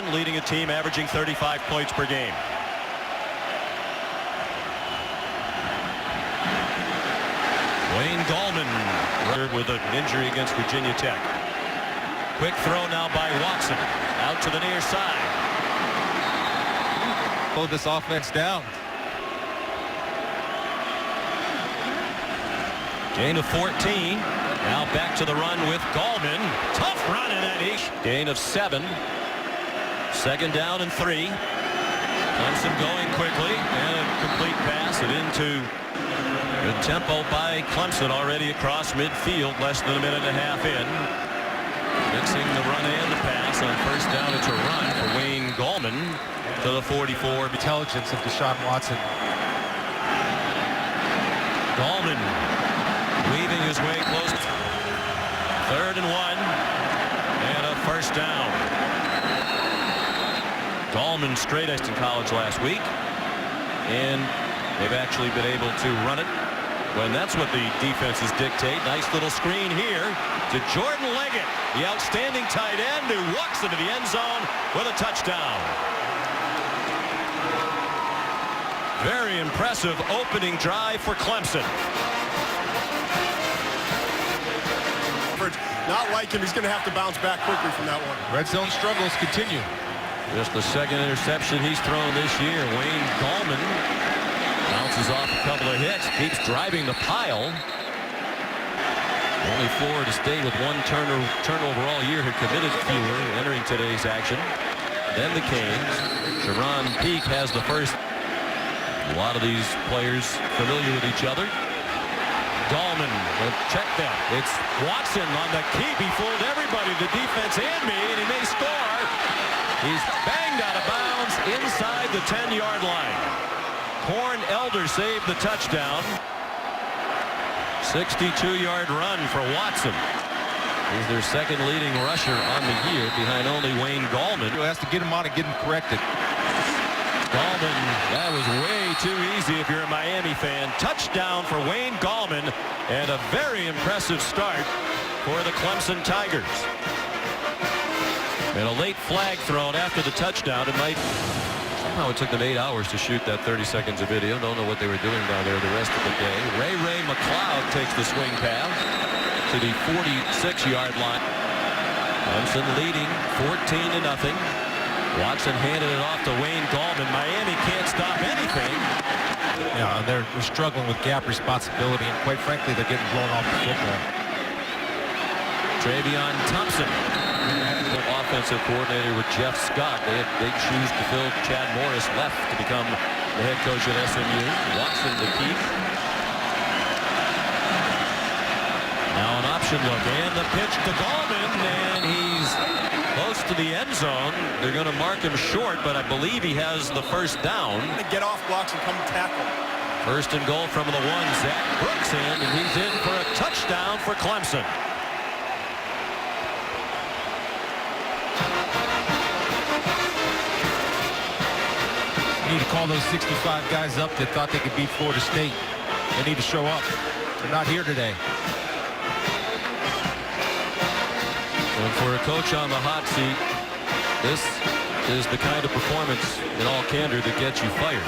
leading a team averaging 35 points per game. Wayne Gallman with an injury against Virginia Tech. Quick throw now by Watson out to the near side. Hold this offense down. Gain of 14. Now back to the run with Gallman. Tough run in that ish. Gain of 7. Second down and 3. Clemson going quickly and a complete pass and into good tempo by Clemson already across midfield, less than a minute and a half in. Mixing the run and the pass. On first down, it's a run for Wayne Gallman to the 44. Intelligence of Deshaun Watson. Gallman weaving his way close. 3rd and 1 and a first down. Gallman straight-iced in college last week, and they've actually been able to run it when that's what the defenses dictate. Nice little screen here to Jordan Leggett, the outstanding tight end who walks into the end zone with a touchdown. Very impressive opening drive for Clemson. Not like him. He's going to have to bounce back quickly from that one. Red zone struggles continue. Just the second interception he's thrown this year. Wayne Gallman bounces off a couple of hits, keeps driving the pile. Only Florida State with 1 turnover all year had committed fewer entering today's action. Then the Canes. Sharon Peake has the first. A lot of these players familiar with each other. Gallman will check that. It's Watson on the keep. He fooled everybody, the defense and me, and he may score. He's banged out of bounds inside the 10-yard line. Corn Elder saved the touchdown. 62-yard run for Watson. He's their second leading rusher on the year behind only Wayne Gallman. He has to get him on and get him corrected. Gallman, that was way too easy if you're a Miami fan. Touchdown for Wayne Gallman and a very impressive start for the Clemson Tigers. And a late flag thrown after the touchdown. Somehow it took them 8 hours to shoot that 30 seconds of video. Don't know what they were doing down there the rest of the day. Ray McLeod takes the swing pass to the 46-yard line. Clemson leading 14-0. Watson handed it off to Wayne Gallman. Miami can't stop anything. Yeah, they're struggling with gap responsibility, and quite frankly, they're getting blown off the football. Travion Thompson, offensive coordinator with Jeff Scott. They choose to fill Chad Morris left to become the head coach at SMU. Watson the keep. Now an option look and the pitch to Gallman, and he's close to the end zone. They're going to mark him short, but I believe he has the first down. Get off blocks and come tackle. First and goal from the 1. Zach Brooks in, and he's in for a touchdown for Clemson. You need to call those 65 guys up that thought they could beat Florida State. They need to show up. They're not here today. And for a coach on the hot seat, this is the kind of performance in all candor that gets you fired.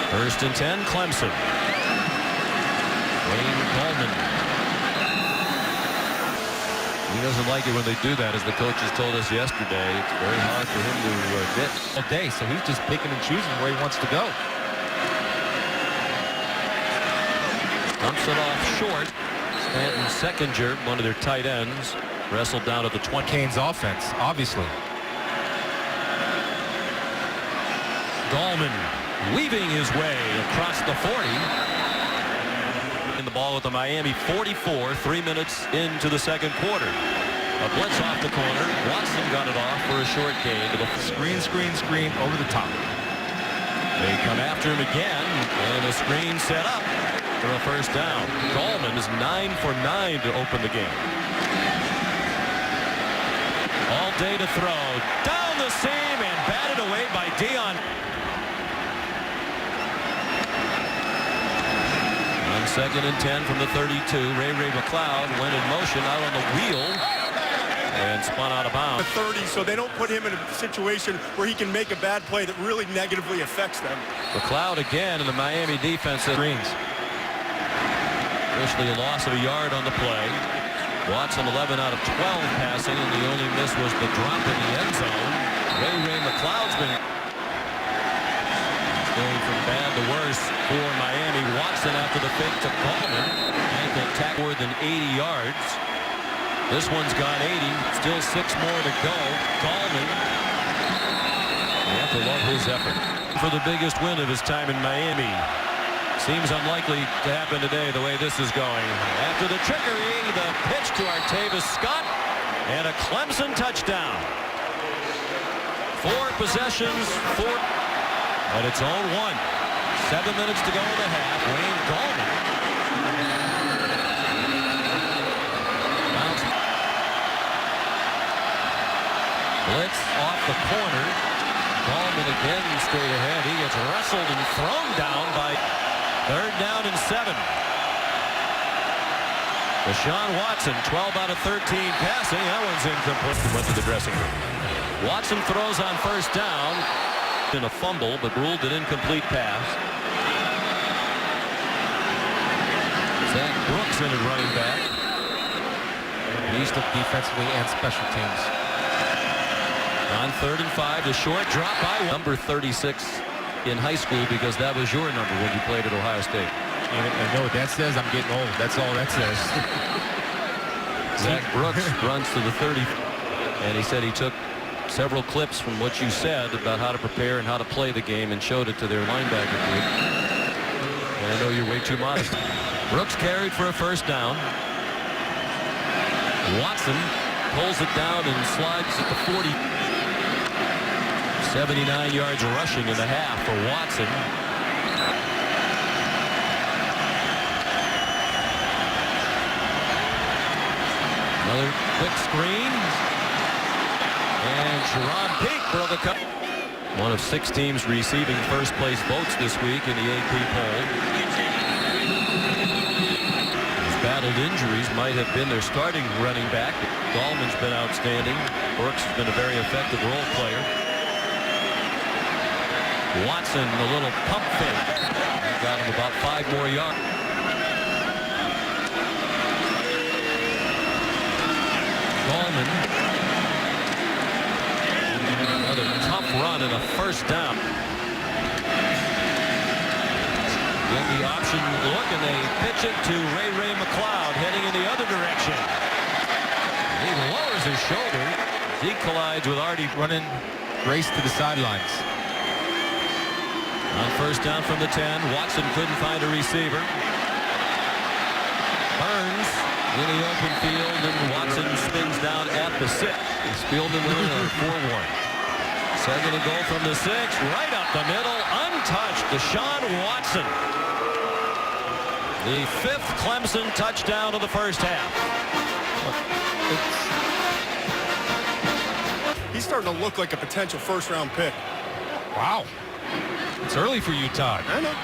First and 10, Clemson. Wayne Gallman. He doesn't like it when they do that, as the coaches told us yesterday. It's very hard for him to admit. All day, so he's just picking and choosing where he wants to go. Dumps it off short. Stanton Seckinger, one of their tight ends, wrestled down at the 20. Canes offense, obviously. Gallman weaving his way across the 40. In the ball with the Miami 44, 3 minutes into the second quarter. A blitz off the corner. Watson got it off for a short gain to the Screen, over the top. They come after him again, and the screen set up for a first down. Gallman is 9 for 9 to open the game. All day to throw. Down the seam and batted away by Dion. On 2nd and 10 from the 32. Ray McCloud went in motion out on the wheel and spun out of bounds. 30, so they don't put him in a situation where he can make a bad play that really negatively affects them. McCloud again, and the Miami defense screens. Officially a loss of a yard on the play. Watson 11 out of 12 passing, and the only miss was the drop in the end zone. Ray McCloud's been going from bad to worse for Miami. Watson after the fake to Gallman. Ankle tack more than 80 yards. This one's got 80. Still 6 more to go. Gallman. You have to love his effort. For the biggest win of his time in Miami. Seems unlikely to happen today the way this is going. After the trickery, the pitch to Artavis Scott, and a Clemson touchdown. 4 possessions, 4 at its own 1. 7 minutes to go in the half. Wayne Gallman. Bounce. Blitz off the corner. Gallman again straight ahead. He gets wrestled and thrown down by 3rd down and 7. Deshaun Watson, 12 out of 13 passing. That one's incomplete. Went to the dressing room. Watson throws on 1st down. In a fumble, but ruled an incomplete pass. Zach Brooks in at running back. He's the defensively and special teams. On 3rd and 5, the short drop by number 36 in high school, because that was your number when you played at Ohio State. I know what that says. I'm getting old. That's all that says. Zach Brooks runs to the 30, and he said he took several clips from what you said about how to prepare and how to play the game and showed it to their linebacker group. And I know you're way too modest. Brooks carried for a 1st down. Watson pulls it down and slides at the 40. 79 yards rushing in the half for Watson. Another quick screen. And Sharon Peak broke a cut. One of 6 teams receiving first place votes this week in the AP poll. His battled injuries might have been their starting running back. Gallman's been outstanding. Brooks has been a very effective role player. Watson, a little pump fake. Got him about 5 more yards. Gallman. Another tough run and a 1st down. Then the option look, and they pitch it to Ray McCloud heading in the other direction. He lowers his shoulder. He collides with Artie. Running race to the sidelines. On 1st down from the 10, Watson couldn't find a receiver. Burns in the open field, and Watson spins down at the 6. Spielman with a 4-1. 2nd and goal from the 6, right up the middle, untouched. Deshaun Watson. The 5th Clemson touchdown of the 1st half. He's starting to look like a potential 1st-round pick. Wow. It's early for you, Todd. I know.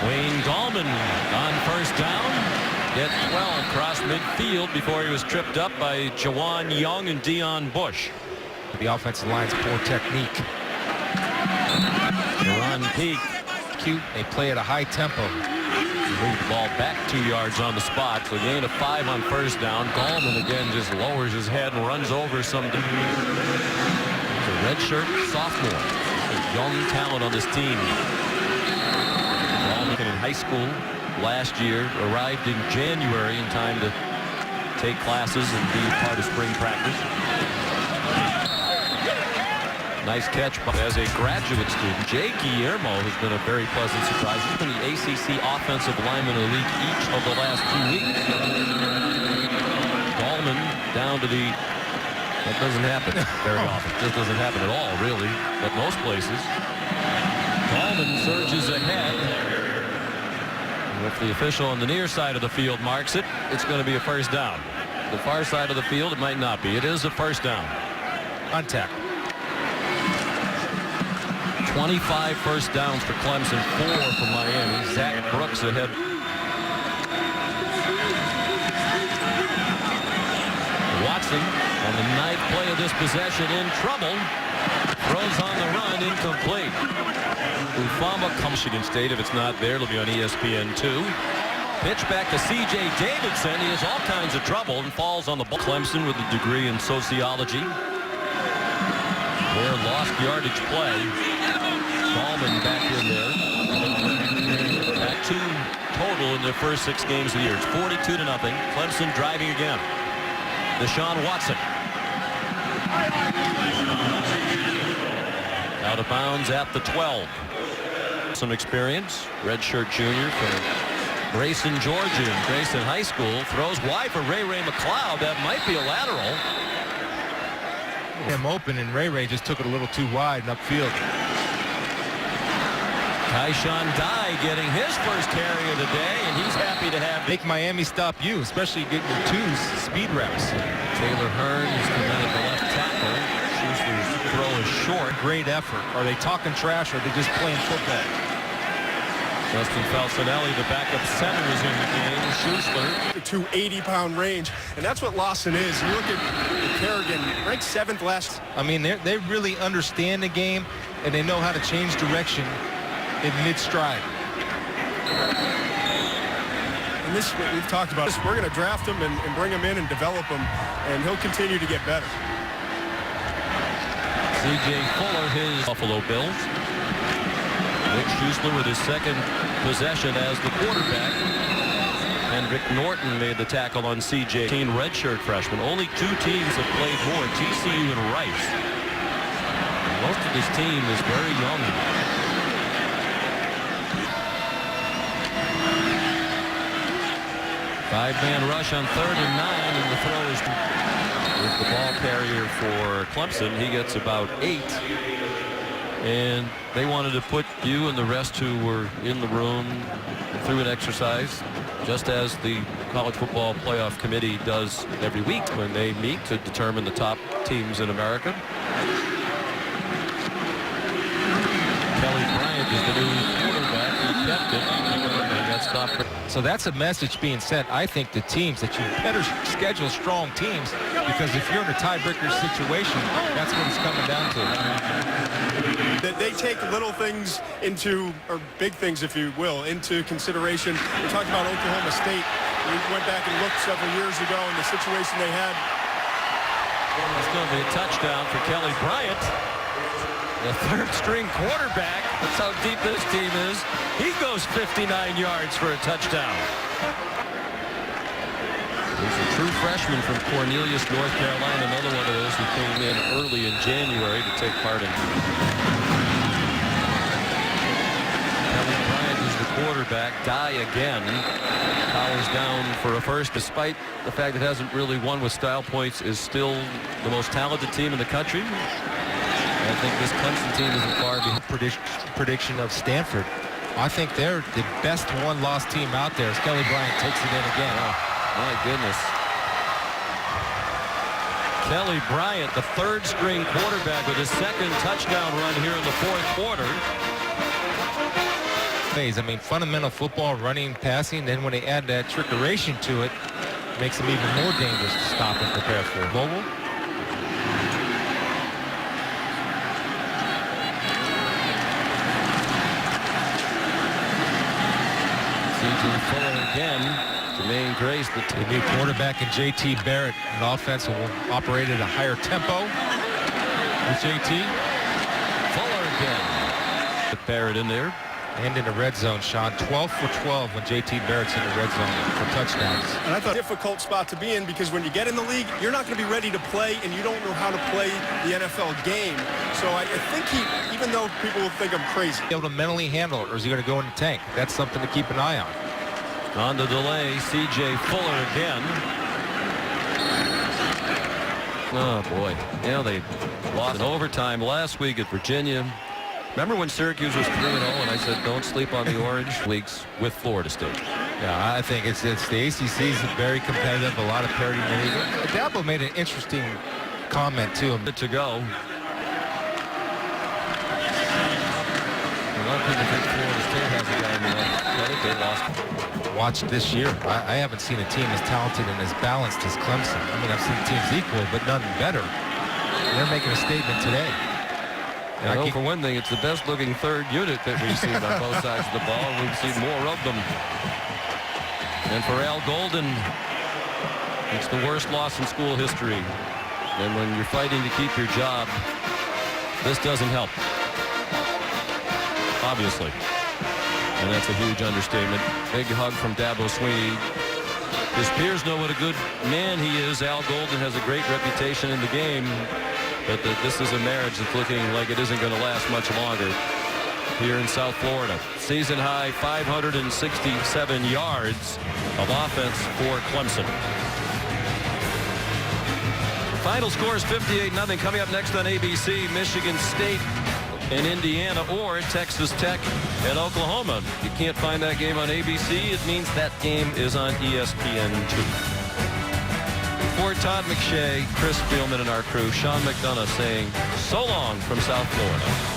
Wayne Gallman on 1st down. Get 12 across midfield before he was tripped up by Jawan Young and Dion Bush. The offensive line's poor technique. Sharon Peak. Cute. They play at a high tempo. Moved the ball back 2 yards on the spot. So gain of 5 on 1st down. Gallman again just lowers his head and runs over some. He's a redshirt sophomore. A young talent on this team. Gallman in high school last year, arrived in January in time to take classes and be part of spring practice. Nice catch as a graduate student. Jay Guillermo has been a very pleasant surprise. He's been the ACC Offensive Lineman of the League each of the last 2 weeks. Gallman down to the... That doesn't happen very often. It just doesn't happen at all, really, at most places. Gallman surges ahead. And if the official on the near side of the field marks it, it's going to be a 1st down. The far side of the field, it might not be. It is a 1st down. Contact. 25 first downs for Clemson, 4 for Miami. Zach Brooks ahead. Watson on the 9th play of this possession in trouble. Throws on the run, incomplete. Ufama, Michigan State. If it's not there, it'll be on ESPN2. Pitch back to C.J. Davidson. He has all kinds of trouble and falls on the ball. Clemson with a degree in sociology. Their lost yardage play. Ballman back in there. At 2 total in their first 6 games of the year. It's 42-0. Clemson driving again. Deshaun Watson. Out of bounds at the 12. Some experience. Redshirt junior from Grayson, Georgia, and Grayson High School. Throws wide for Ray McLeod. That might be a lateral. Him open, and Ray just took it a little too wide and upfield. Tyshawn Dye getting his first carry of the day, and he's happy to have. Make Miami stop you, especially getting your 2 speed reps. Taylor Hearn is committed the left tackle. Schuster's throw is short. Great effort. Are they talking trash, or are they just playing football? Justin Falcinelli, the backup center, is in the game. Schuster. The 280-pound range, and that's what Lawson is. You look at Kerrigan, ranked 7th last. I mean, they really understand the game, and they know how to change direction in mid-stride. And this, we've talked about this. We're going to draft him and bring him in and develop him, and he'll continue to get better. C.J. Fuller, his Buffalo Bills. Nick Schuster with his second possession as the quarterback. And Rick Norton made the tackle on C.J. Redshirt freshman. Only 2 teams have played more, TCU and Rice. Most of this team is very young. Five-man rush on 3rd and 9, and the throw is with the ball carrier for Clemson. He gets about 8. And they wanted to put you and the rest who were in the room through an exercise, just as the College Football Playoff Committee does every week when they meet to determine the top teams in America. Kelly Bryant is the new quarterback. He kept it and got stopped. So that's a message being sent, I think, to teams that you better schedule strong teams, because if you're in a tiebreaker situation, that's what it's coming down to. That they take little things into, or big things, if you will, into consideration. We talked about Oklahoma State. We went back and looked several years ago in the situation they had. It's going to be a touchdown for Kelly Bryant. The 3rd-string quarterback. That's how deep this team is. He goes 59 yards for a touchdown. He's a true freshman from Cornelius, North Carolina. Another one of those who came in early in January to take part in. Kelly Bryant is the quarterback. Dye again. Powers down for a first, despite the fact it hasn't really won with style points, is still the most talented team in the country. I think this Clemson team isn't far behind. Prediction of Stanford. I think they're the best one-loss team out there as Kelly Bryant takes it in again. Oh, my goodness. Kelly Bryant, the 3rd-string quarterback, with his 2nd touchdown run here in the 4th quarter. I mean, fundamental football, running, passing, then when they add that trickeration to it, makes them even more dangerous to stop and prepare for. Vogel. Fuller again. Jermaine Grace, the new quarterback, and J.T. Barrett, an offense that will operate at a higher tempo with J.T. Fuller again. With Barrett in there. And in the red zone, Sean. 12 for 12 when J.T. Barrett's in the red zone for touchdowns. And I thought a difficult spot to be in, because when you get in the league, you're not going to be ready to play, and you don't know how to play the NFL game. So I think he, even though people will think I'm crazy, able to mentally handle it, or is he going to go in the tank? That's something to keep an eye on. On the delay, C.J. Fuller again. Oh, boy. You know, they lost in overtime last week at Virginia. Remember when Syracuse was 3-0, and I said don't sleep on the Orange Leagues with Florida State? Yeah, I think it's the ACC is very competitive, a lot of parity in the league. Dabo made an interesting comment, too. To go. A lot of people think Florida State has a guy in the credit. They lost. Watch this year. I haven't seen a team as talented and as balanced as Clemson. I mean, I've seen teams equal, but none better. And they're making a statement today. I know for one thing, it's the best-looking third unit that we've seen on both sides of the ball. We've seen more of them. And for Al Golden, it's the worst loss in school history. And when you're fighting to keep your job, this doesn't help. Obviously. And that's a huge understatement. Big hug from Dabo Swinney. His peers know what a good man he is. Al Golden has a great reputation in the game. But this is a marriage that's looking like it isn't going to last much longer here in South Florida. Season high 567 yards of offense for Clemson. Final score is 58-0. Coming up next on ABC, Michigan State and Indiana, or Texas Tech and Oklahoma. You can't find that game on ABC. It means that game is on ESPN2. For Todd McShay, Chris Spielman, and our crew, Sean McDonough saying so long from South Florida.